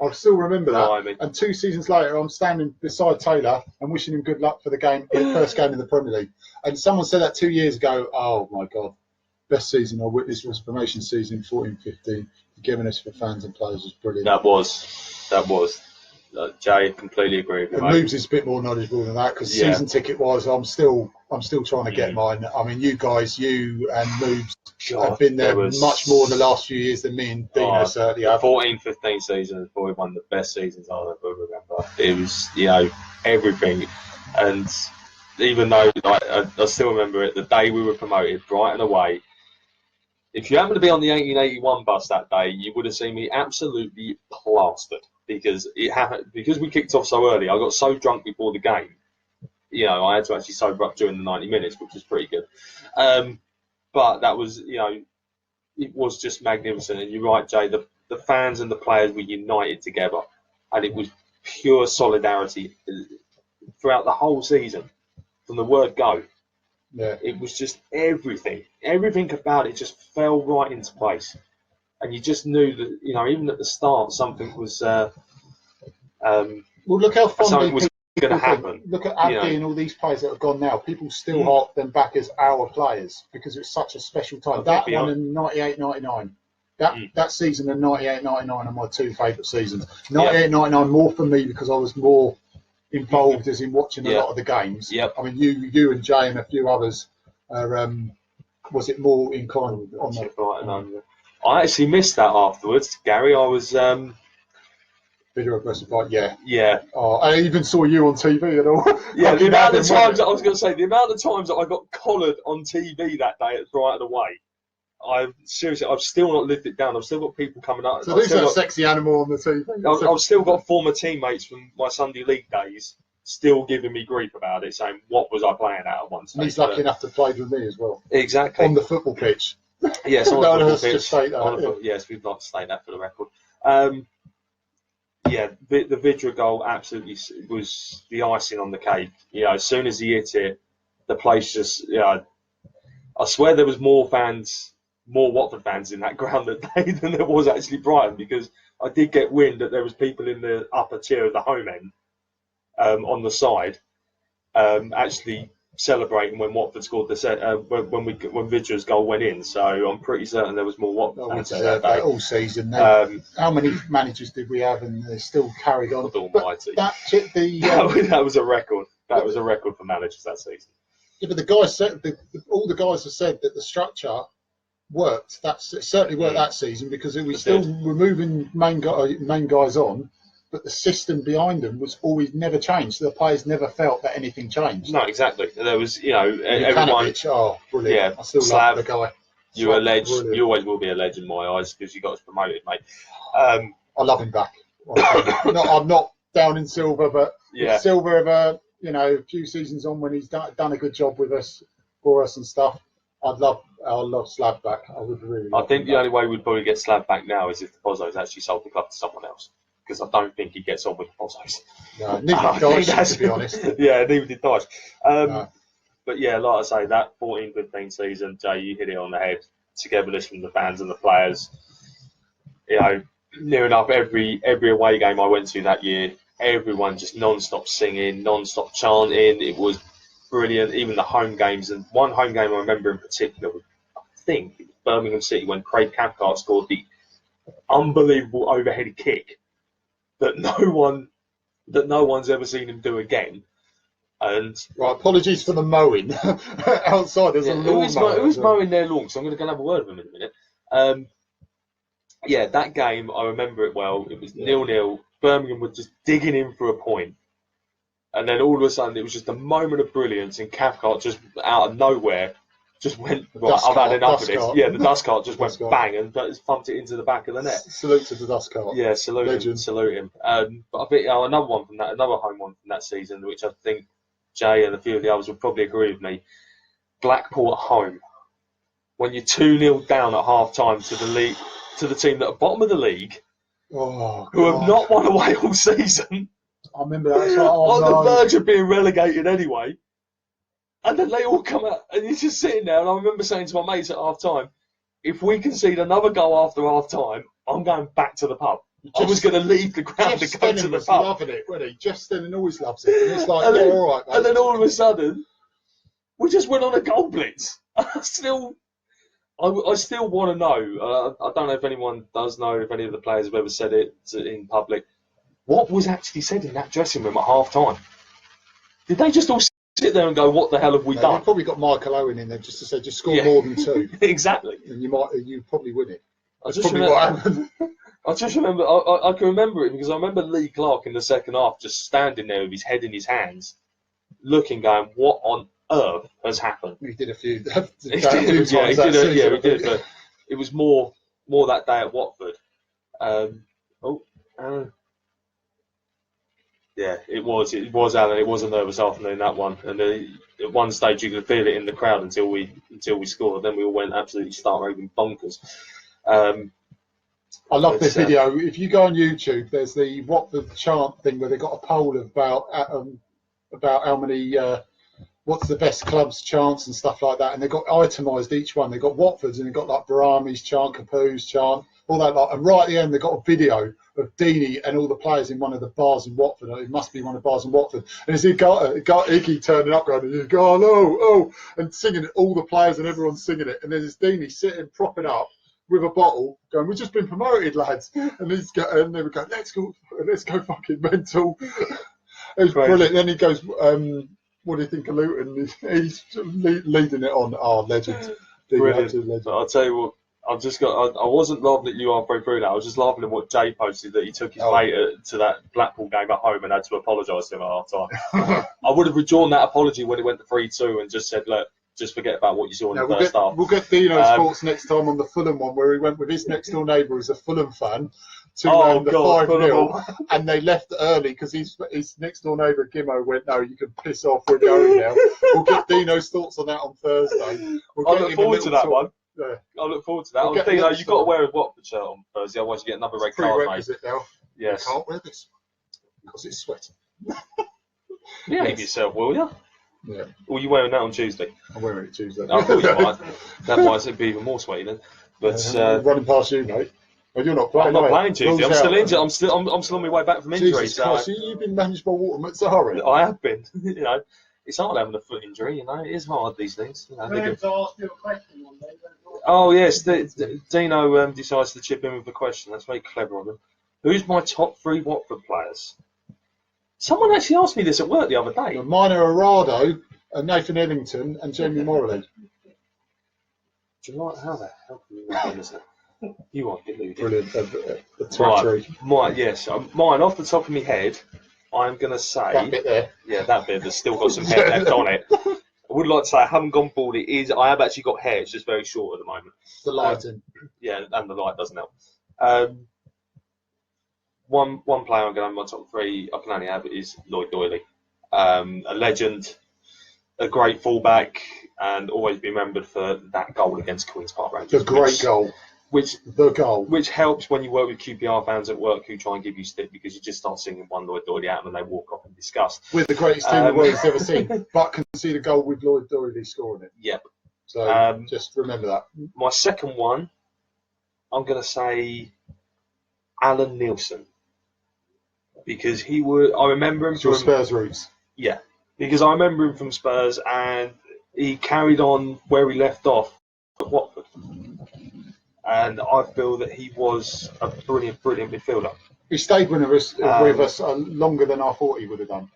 I still remember that. And 2 seasons later, I'm standing beside Taylor and wishing him good luck for the first game in the Premier League. And someone said that 2 years ago. Oh my God, best season I witnessed was promotion season 14-15. Giving us for fans and players was brilliant. That was. Jay, completely agree with you. Moobs is a bit more knowledgeable than that because season ticket wise, I'm still trying to get mine. I mean, you and Moobs have been there much more in the last few years than me and Dino certainly have. 14-15 season is probably one of the best seasons I'll ever remember. It was, everything. And even though I still remember it, the day we were promoted, Brighton away, if you happened to be on the 1881 bus that day, you would have seen me absolutely plastered. Because it happened, because we kicked off so early, I got so drunk before the game. I had to actually sober up during the 90 minutes, which was pretty good. But that was, it was just magnificent. And you're right, Jay, the fans and the players were united together. And it was pure solidarity throughout the whole season, from the word go. Yeah. It was just everything. Everything about it just fell right into place. And you just knew that, even at the start, something was. Well, look how fondly was going to happen. Look at Abdi and all these players that have gone now. People still hark them back as our players because it was such a special time. That one in 98-99. That season in 98-99 are my 2 favourite seasons. 98-99 more for me because I was more involved as in watching a lot of the games. Yep. I mean, you and Jay and a few others are. Was it more inclined on the? I actually missed that afterwards, Gary. I was video aggressive fight, yeah. Oh, I even saw you on TV and all. Yeah, the amount of times that I got collared on TV that day at Brighton away, I've still not lived it down. I've still got people coming up. So there's a sexy animal on the TV. I've still got former teammates from my Sunday League days still giving me grief about it, saying, what was I playing at one stage? And he's lucky enough to play with me as well. Exactly. On the football pitch. Yes, on the football pitch. Just state that, yes, we'd like to state that for the record. The Vidra goal absolutely was the icing on the cake. You know, as soon as he hit it, the place just, I swear there was more Watford fans in that ground that day than there was actually Brighton, because I did get wind that there was people in the upper tier of the home end on the side actually celebrating when Watford scored the set when Vidra's goal went in. So I'm pretty certain there was more Watford fans there that day. All season. How many managers did we have, and they still carried on? Almighty. That was a record. That was a record for managers that season. Yeah, but the guys said all the guys have said that the structure worked. It certainly worked that season, because it was still removing main guys on. But the system behind them was always never changed. The players never felt that anything changed. No, exactly. There was, everyone. Oh, brilliant! Yeah, I still Slav, love the guy. You're a legend. Brilliant. You always will be a legend in my eyes, because you got us promoted, mate. I love him back. I'm not down in Silver, but if Silver ever, a few seasons on, when he's done a good job with us, for us and stuff, I'd love Slav back. I would really. I think the only way we'd probably get Slav back now is if the Pozzos actually sold the club to someone else, because I don't think he gets on with the Pozzos. No, neither did Dyche, to be honest. Yeah, neither did Dyche. But yeah, like I say, that 14-15 season, Jay, you hit it on the head. Togetherness from the fans and the players. Near enough every away game I went to that year, everyone just non-stop singing, non-stop chanting. It was brilliant. Even the home games, and one home game I remember in particular was, I think, it was Birmingham City, when Craig Cathcart scored the unbelievable overhead kick that no one's ever seen him do again. And right, apologies for the mowing outside. There's a lawn mower. Who's mowing their lawn? So I'm going to go and have a word with him in a minute. That game, I remember it well. It was 0-0. Birmingham were just digging in for a point. And then all of a sudden, it was just a moment of brilliance, and Cathcart just out of nowhere just went, right, I've had enough of this. Yeah, the dust cart just went bang and just thumped it into the back of the net. Salute to the dust cart. Yeah, salute him. But I think another home one from that season, which I think Jay and a few of the others would probably agree with me. Blackpool at home, when you're 2-0 down at half time to the team that are bottom of the league, who have not won away all season. I remember that. On the verge of being relegated anyway. And then they all come out, and you're just sitting there. And I remember saying to my mates at half time, if we concede another goal after half time, I'm going back to the pub. I was going to leave the ground to go to the pub. Loving it, wasn't he? Jeff Stennon always loves it. And it's like, all right, mate. And then all of a sudden, we just went on a goal blitz. I still want to know. I don't know if anyone does know, if any of the players have ever said it in public. What was actually said in that dressing room at half time? Did they just all sit there and go, "What the hell have we done?" They probably got Michael Owen in there just to say, "Just score more than 2." Exactly. And you probably win it. That's probably what happened. I just remember. I can remember it because I remember Lee Clark in the second half just standing there with his head in his hands, looking, going, "What on earth has happened?" He did a few. He did. But it was more that day at Watford. Yeah, it was Alan. It was a nervous afternoon, that one. And at one stage you could feel it in the crowd until we scored. Then we all went absolutely raving bonkers. I love this video. If you go on YouTube, there's the Watford chant thing where they got a poll about how many what's the best clubs chants and stuff like that, and they got itemised each one. They got Watford's and they got like Brahmi's chant, Capu's chant, all that lot. And right at the end, they got a video of Deeney and all the players in one of the bars in Watford. It must be one of the bars in Watford. And as he got Iggy turning up, going, "You go, oh," and singing it, all the players and everyone's singing it. And there's Deeney sitting, propping up with a bottle, going, "We've just been promoted, lads." And they would go, let's go fucking mental. It was brilliant. Then he goes, "What do you think of Luton?" He's leading it on. Oh, legend. Brilliant. Legend. I'll tell you what. I wasn't laughing at you halfway through that. I was just laughing at what Jay posted, that he took his mate to that Blackpool game at home and had to apologise to him at half time. I would have withdrawn that apology when it went to 3-2 and just said, "Look, just forget about what you saw in the we'll first half. We'll get Dino Sports next time on the Fulham one, where he went with his next door neighbour who's a Fulham fan to the 5-0, and they left early because his next door neighbour Gimmo went, no, you can piss off, we're going now. We'll get Dino's thoughts on that on Thursday. I look forward to that one. Yeah. I look forward to that. Dino, you've got to wear a Watford shirt on Thursday, otherwise you get another red card, mate. Now. Yes. You can't wear this because it's sweating. Behave yourself, will you? Yeah. Or you wearing that on Tuesday? I'm wearing it Tuesday. I thought you might. That might be even more sweaty then. But running past you, mate. Well, you're not playing. I'm not playing Tuesday. I'm still injured. I'm still on my way back from injury. Jesus Christ, you've been managed by Walter Mazzari. I have been. You know, it's hard having a foot injury. You know, it is hard these things. You know, oh yes, Dino decides to chip in with a question. That's very clever of him. Who's my top 3 Watford players? Someone actually asked me this at work the other day. Mine are Arado, Nathan Ellington, and Jamie Morley. Do you like how the hell can you remember this? You are deluded. Brilliant. Mine off the top of my head, I'm going to say that bit there. Yeah, that bit that's still got some hair left on it. I would like to say I haven't gone bald. I have actually got hair. It's just very short at the moment. The lighting. Yeah, and the light doesn't help. One player I'm going to have in my top 3 I can only have is Lloyd Doily. A legend, a great fullback, and always be remembered for that goal against Queen's Park Rangers. The great goal. Which helps when you work with QPR fans at work who try and give you stick, because you just start singing one Lloyd Doily out and they walk off in disgust. With the greatest team the world's ever seen, but can see the goal with Lloyd Doily scoring it. Yep. So just remember that. My second one, I'm going to say Alan Nielsen. Because I remember him from Spurs roots. Yeah, because I remember him from Spurs, and he carried on where he left off at Watford. And I feel that he was a brilliant midfielder. He stayed with us longer than I thought he would have done,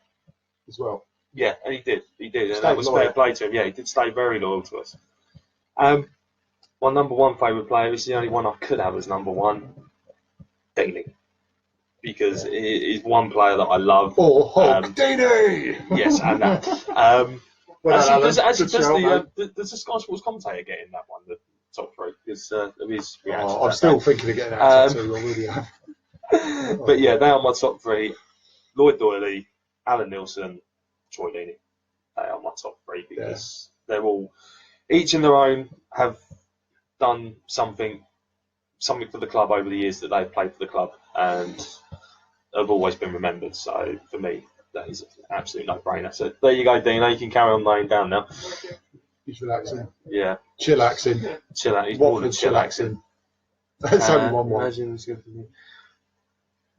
as well. Yeah, and he did, and that was fair play to him. Yeah, he did stay very loyal to us. My number 1 favourite player is the only one I could have as number 1, Daly. Because it is one player that I love. Oh, Hulk Deeney! Yes, and that. Does the Sky Sports commentator get in that one, the top 3? Because of his reaction. I'm still thinking of getting that tattoo. I really am. But yeah, they are my top 3. Lloyd Doily, Alan Nielsen, Troy Deeney. They are my top 3 because they're all, each in their own, have done something for the club over the years that they've played for the club, and have always been remembered. So for me, that is an absolute no-brainer. So there you go, Dino. You can carry on laying down now. He's relaxing. Yeah. Chillaxing. He's more than chillaxing. That's only one more. Imagine it's good for me.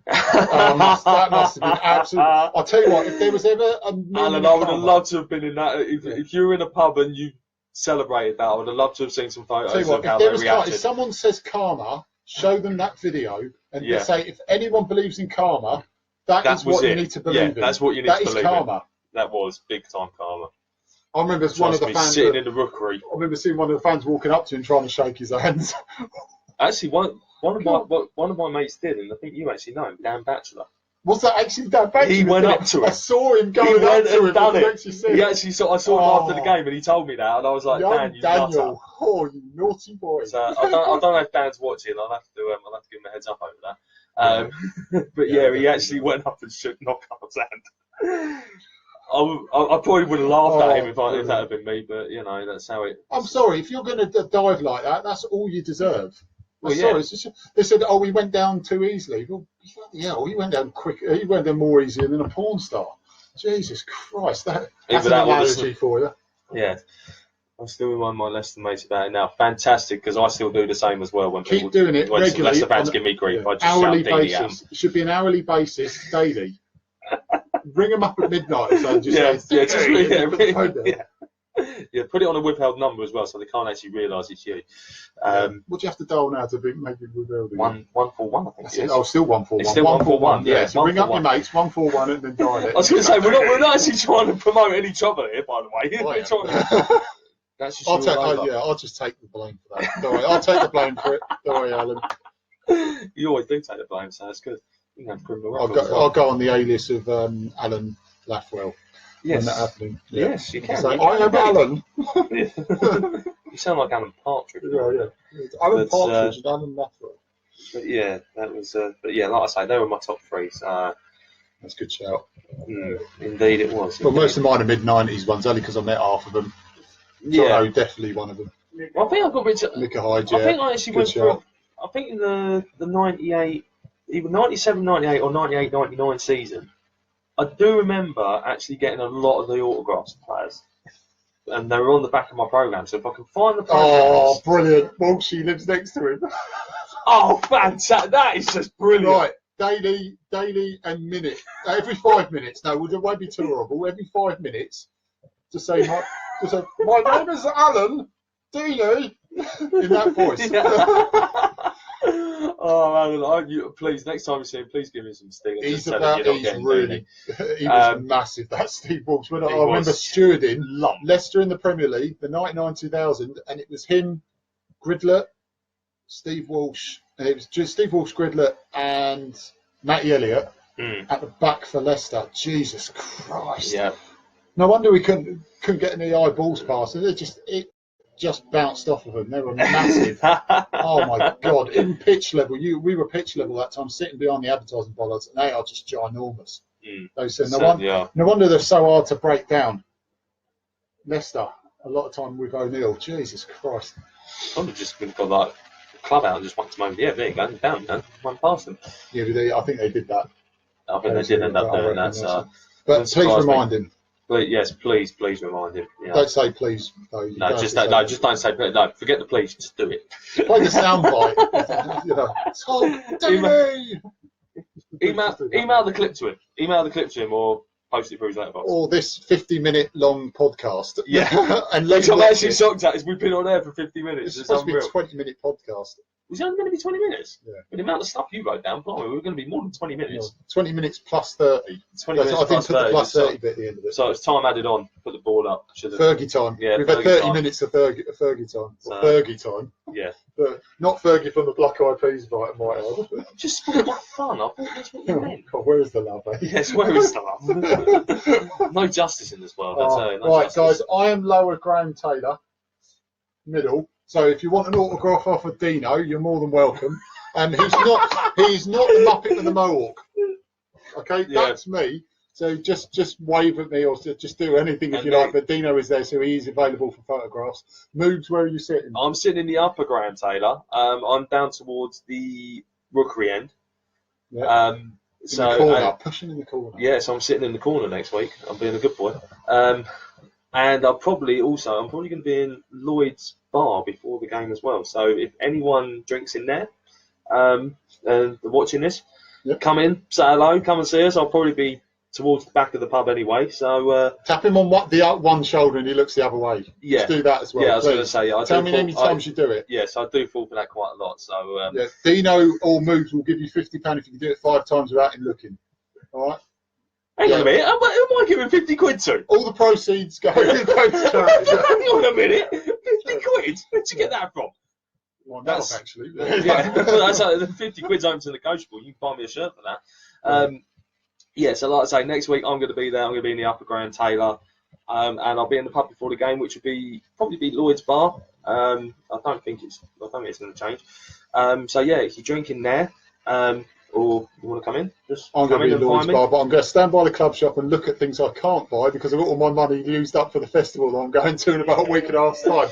That must have been absolute. I'll tell you what, if there was ever a Alan, I would have loved to have been in that. If you were in a pub and you celebrated that, I would have loved to have seen some photos of how they reacted. If someone says karma, show them that video and say, if anyone believes in karma, that is what you need to believe in. That's what you need to believe in. That is karma. That was big time karma. I remember one of the fans sitting in the rookery. I remember seeing one of the fans walking up to him trying to shake his hands. Actually, one of my mates did, and I think you actually know him, Dan Batchelor. Was that actually Dan Batchelor? He went up to him. I saw him going up to him. Done it. I saw him after the game, and he told me that, and I was like, Dan, you Daniel, you naughty boy. So I don't know if Dan's watching. I'll have to give him a heads up over that. But he actually went up and shook Knockout's hand. I probably would have laughed at him if that had been me, but that's how it. I'm sorry, if you're going to dive like that, that's all you deserve. Well, sorry, they said, he went down too easily. Well, he went down quick. He went down more easier than a porn star. Jesus Christ, that's an analogy for you. Yeah. I'm still reminding my Leicester mates about it now. Fantastic, because I still do the same as well. When keep doing it regularly. Leicester fans give me grief. I just hourly basis. It should be an hourly basis, daily. Ring them up at midnight and just say, put it on a withheld number as well, so they can't actually realise it's you. What do you have to dial now to make it withheld? 141, I think it is. Oh, still 141. It's still 141. Yeah, so ring up your mates, 141, and then dial it. I was going to say we're not actually trying to promote any trouble here, by the way. That's just I'll just take the blame for that. Don't worry, I'll take the blame for it. Don't worry, Alan. You always do take the blame, so that's good. You can have criminal I'll go on the alias of Alan Lathwell. when that happening. Yeah. Yes, you can. So, I am Alan. You sound like Alan Partridge. Yeah. It's Alan Partridge and Alan Nuttall. But yeah, that was. But yeah, like I say, they were my top three. So that's a good shout. Indeed, it was. Well, most of mine are mid-90s ones, only because I met half of them. Yeah, definitely one of them. I think I got rid of. Mika Hyde, yeah. I think I actually went through. I think in the 98, either 97, 98 or 98, 99 season, I do remember actually getting a lot of the autographs of players. And they were on the back of my programme, so if I can find the programs... Oh, brilliant. Walshy lives next to him. Oh, fantastic. That is just brilliant. Right, daily and minute. Every 5 minutes. No, it won't be too horrible. Every 5 minutes, to say, my name is Alan Doily, in that voice. Oh, Alan, please, next time you see him, please give me some stickers. He was massive, that Steve Walsh. I remember stewarding Leicester in the Premier League, the 99-2000, and it was him, Gridlett, Steve Walsh, and it was just Steve Walsh, Gridlett, and Matty Elliott at the back for Leicester. Jesus Christ. Yeah. No wonder we couldn't get any eyeballs past it. It just bounced off of them. They were massive. Oh my God! In pitch level, we were pitch level that time, sitting behind the advertising bollards, and they are just ginormous. No wonder they're so hard to break down. Leicester, a lot of time with O'Neill. Jesus Christ! I'd have just got like the club out and just whacked them over. Yeah, there you go, down, man, went past them. Yeah, I think they did that. I think they did end up doing that. So, but please remind him. Yes, please remind him. You know. Don't say please. Though. Just don't say please. No, forget the please. Just do it. Play the soundbite. Email the clip to him. Email the clip to him, or post it through his letterbox. Or this 50-minute long podcast. Yeah, and which I'm actually shocked at is we've been on air for 50 minutes. It's supposed to be a 20-minute podcast. Was it only going to be 20 minutes? Yeah. With the amount of stuff you wrote down, we were going to be more than 20 minutes. 20 minutes plus 30. 20 minutes I think plus 30. The plus 30 bit at the end of it. So it's time added on. Put the ball up. Fergie time. Yeah, we've had 30 minutes of Fergie time. So, Fergie time. Yeah. But not Fergie from the Black Eyed Peas might have. Just for that fun. I thought that's what you meant. God, where is the love, eh? Yes, where is the love? No justice in this world, I tell you. Right, guys, I am lower Graham Taylor. Middle. So if you want an autograph off of Dino, you're more than welcome. And he's not the Muppet with the Mohawk. Okay, that's me. So just wave at me or just do anything if you like. But Dino is there, so he is available for photographs. Moobs, where are you sitting? I'm sitting in the upper Graham Taylor. I'm down towards the rookery end. Yeah. In the corner, pushing in the corner. Yeah, so I'm sitting in the corner next week. I'm being a good boy. And I'm probably going to be in Lloyd's bar before the game as well. So if anyone drinks in there and they're watching this, come in, say hello, come and see us. I'll probably be towards the back of the pub anyway. So tap him on the one shoulder and he looks the other way. Yeah, just do that as well. Yeah, I was going to say. Tell me how many times you do it. Yes, I do fall for that quite a lot. So Dino or Moobs will give you £50 if you can do it 5 times without him looking. All right. Hang on a minute, who am I giving 50 quid to? All the proceeds go to charity. Hang on a minute, 50 quid? Where'd you get that from? Well, that's actually. That's the 50 quid's open to negotiable. You can buy me a shirt for that. So like I say, next week I'm going to be there. I'm going to be in the Upper Graham Taylor, and I'll be in the pub before the game, which will probably be Lloyd's bar. I don't think it's going to change. If you're drinking there, or you want to come in? I'm going to be in Lloyd's bar, but I'm going to stand by the club shop and look at things I can't buy because I've got all my money used up for the festival that I'm going to in about a week and a half's time.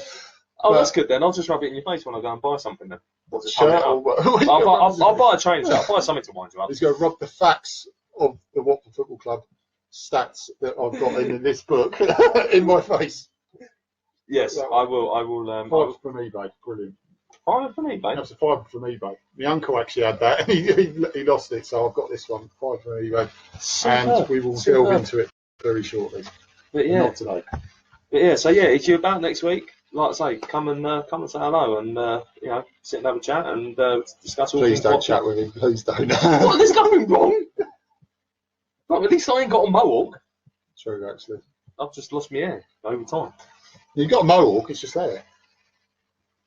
Oh, that's good then. I'll just rub it in your face when I go and buy something then. What's a shirt? I'll buy a train shirt. I'll buy something to wind you up. He's going to rub the facts of the Watford Football Club stats that I've got in this book in my face. Yes, I will. Five from eBay. Brilliant. Five from eBay? That's a £5 from eBay. My uncle actually had that and he lost it, so I've got this one, £5 from eBay. And we will delve into it very shortly. But not today. But if you're about next week, like I say, come and say hello and sit and have a chat and discuss all. Please don't chat with him. Please don't. What? There's nothing wrong. But at least I ain't got a mohawk. True, actually. I've just lost my hair over time. You've got a mohawk. It's just there.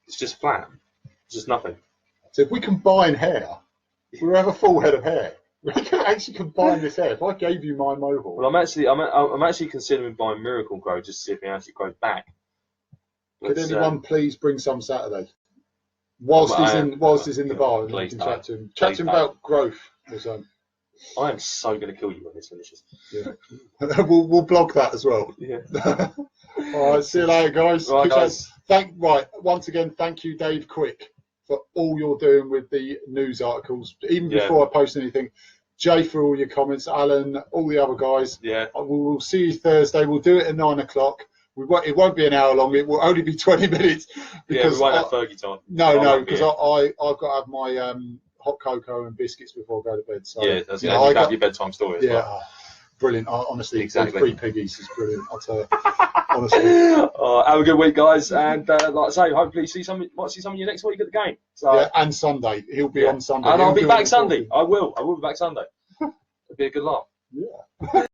It's just flat. It's just nothing. So if we combine hair, we have a full head of hair. We could actually combine this hair. If I gave you my mohawk. Well, I'm actually considering buying Miracle Grow just to see if it actually grows back. Could anyone please bring some Saturday? Whilst he's in the bar, and you can chat to him. Chat to him about growth or something. I am so going to kill you when this finishes. Yeah. we'll blog that as well. Yeah. All right, see you later, guys. Right, guys. Once again, thank you, Dave Quick, for all you're doing with the news articles. Even before I post anything, Jay for all your comments, Alan, all the other guys. Yeah. We'll see you Thursday. We'll do it at 9 o'clock. It won't be an hour long. It will only be 20 minutes. Because we won't have Fergie time. No, because I've got to have my hot cocoa and biscuits before I go to bed. So, that's your bedtime story as well. Yeah, brilliant. Honestly, exactly. 3 piggies is brilliant. I'll tell you. Honestly. Have a good week, guys. And like I say, hopefully might see some of you next week at the game. So, yeah, and Sunday. He'll be on Sunday. And I'll be back Sunday. I will be back Sunday. It'll be a good laugh. Yeah.